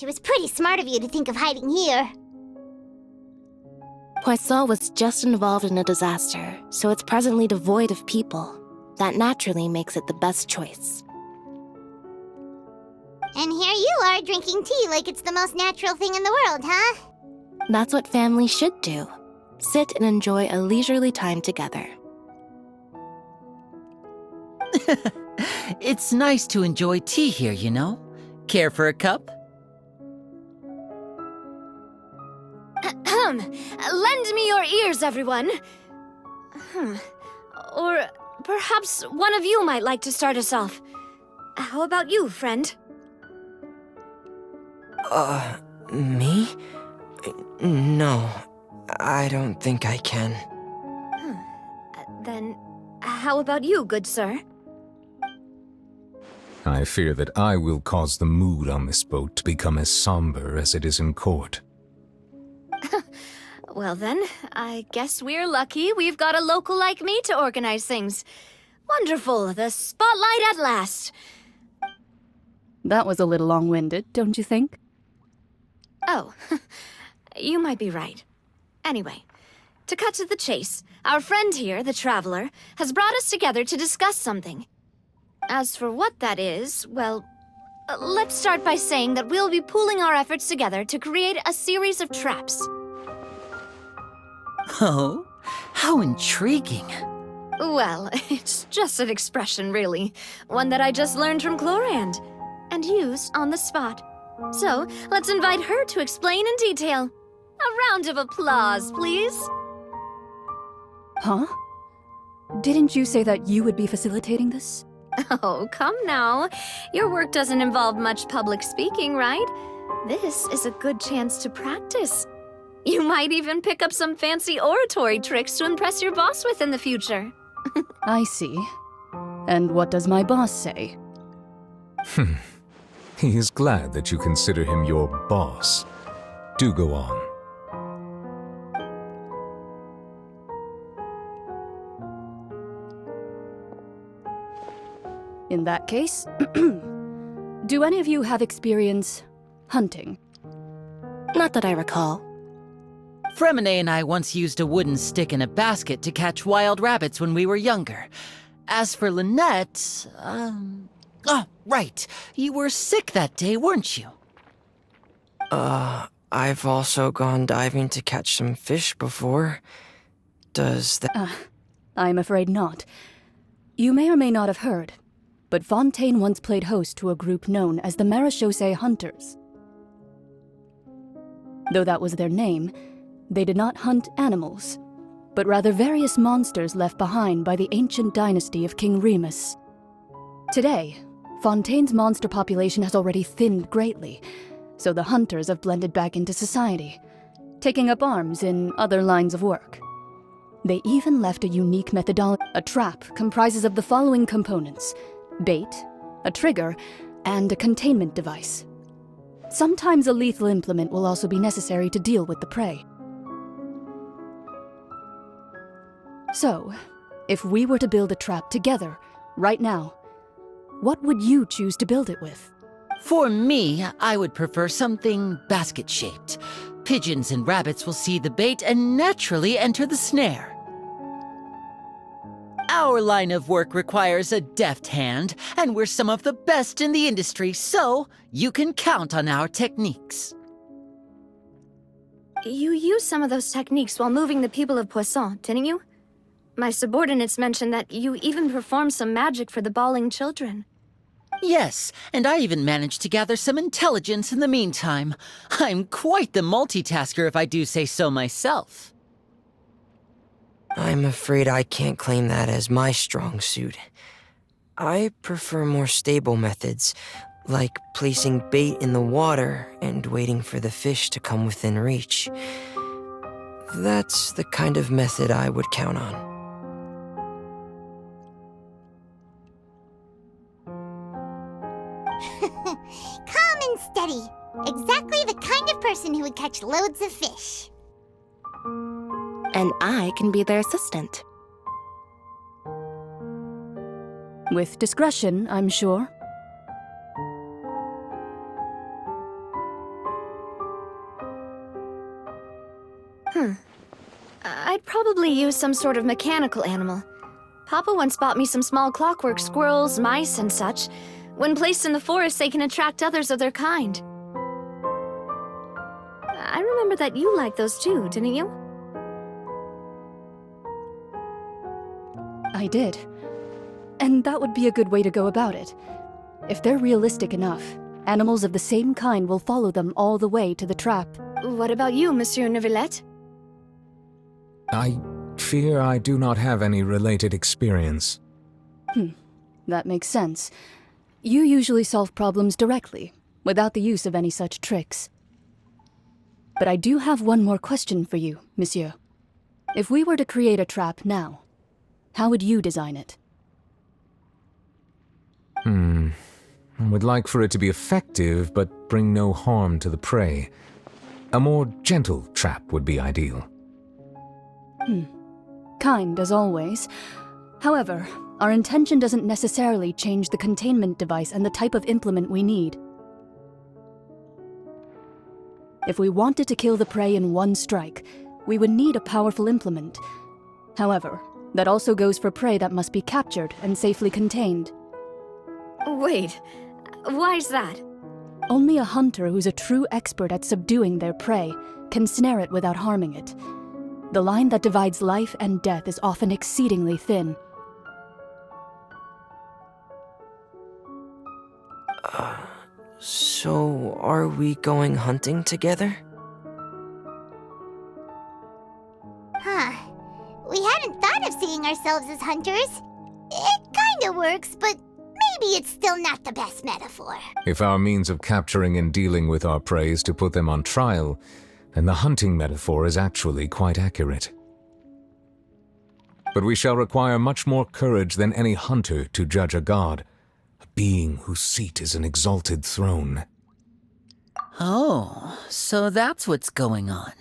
It was pretty smart of you to think of hiding here. Poisson was just involved in a disaster, so it's presently devoid of people. That naturally makes it the best choice. And here you are drinking tea like it's the most natural thing in the world, huh? That's what families should do. Sit and enjoy a leisurely time together. It's nice to enjoy tea here, you know? Care for a cup? Lend me your ears, everyone. Or perhaps one of you might like to start us off. How about you, friend? Me? No, I don't think I can. Then, how about you, good sir? I fear that I will cause the mood on this boat to become as somber as it is in court. Well then, I guess we're lucky we've got a local like me to organize things. Wonderful, the spotlight at last. That was a little long-winded, don't you think? Oh, you might be right. Anyway, to cut to the chase, our friend here, the Traveler, has brought us together to discuss something. As for what that is, well, let's start by saying that we'll be pooling our efforts together to create a series of traps. Oh, how intriguing. Well, it's just an expression, really. One that I just learned from Chlorand, and used on the spot. So, let's invite her to explain in detail. A round of applause, please. Huh? Didn't you say that you would be facilitating this? Oh, come now. Your work doesn't involve much public speaking, right? This is a good chance to practice. You might even pick up some fancy oratory tricks to impress your boss with in the future. I see. And what does my boss say? He is glad that you consider him your boss. Do go on. In that case, do any of you have experience hunting? Not that I recall. Fremine and I once used a wooden stick in a basket to catch wild rabbits when we were younger. As for Lynette, Oh, right. You were sick that day, weren't you? I've also gone diving to catch some fish before. Does that... I'm afraid not. You may or may not have heard, but Fontaine once played host to a group known as the Marechaussee Hunters. Though that was their name, they did not hunt animals, but rather various monsters left behind by the ancient dynasty of King Remus. Today, Fontaine's monster population has already thinned greatly, so the hunters have blended back into society, taking up arms in other lines of work. They even left a unique methodology. A trap comprises of the following components: bait, a trigger, and a containment device. Sometimes a lethal implement will also be necessary to deal with the prey. So, if we were to build a trap together, right now, what would you choose to build it with? For me, I would prefer something basket-shaped. Pigeons and rabbits will see the bait and naturally enter the snare. Our line of work requires a deft hand, and we're some of the best in the industry, so you can count on our techniques. You used some of those techniques while moving the people of Poisson, didn't you? My subordinates mentioned that you even performed some magic for the bawling children. Yes, and I even managed to gather some intelligence in the meantime. I'm quite the multitasker if I do say so myself. I'm afraid I can't claim that as my strong suit. I prefer more stable methods, like placing bait in the water and waiting for the fish to come within reach. That's the kind of method I would count on. Calm and steady. Exactly the kind of person who would catch loads of fish. And I can be their assistant. With discretion, I'm sure. I'd probably use some sort of mechanical animal. Papa once bought me some small clockwork squirrels, mice, and such. When placed in the forest, they can attract others of their kind. I remember that you liked those too, didn't you? I did. And that would be a good way to go about it. If they're realistic enough, animals of the same kind will follow them all the way to the trap. What about you, Monsieur Neuvillette? I fear I do not have any related experience. That makes sense. You usually solve problems directly, without the use of any such tricks. But I do have one more question for you, monsieur. If we were to create a trap now, how would you design it? I would like for it to be effective, but bring no harm to the prey. A more gentle trap would be ideal. Kind, as always. However, our intention doesn't necessarily change the containment device and the type of implement we need. If we wanted to kill the prey in one strike, we would need a powerful implement. However, that also goes for prey that must be captured and safely contained. Wait, why's that? Only a hunter who's a true expert at subduing their prey can snare it without harming it. The line that divides life and death is often exceedingly thin. So are we going hunting together? Huh. We hadn't thought of seeing ourselves as hunters. It kinda works, but maybe it's still not the best metaphor. If our means of capturing and dealing with our prey is to put them on trial, then the hunting metaphor is actually quite accurate. But we shall require much more courage than any hunter to judge a god, a being whose seat is an exalted throne. Oh, so that's what's going on.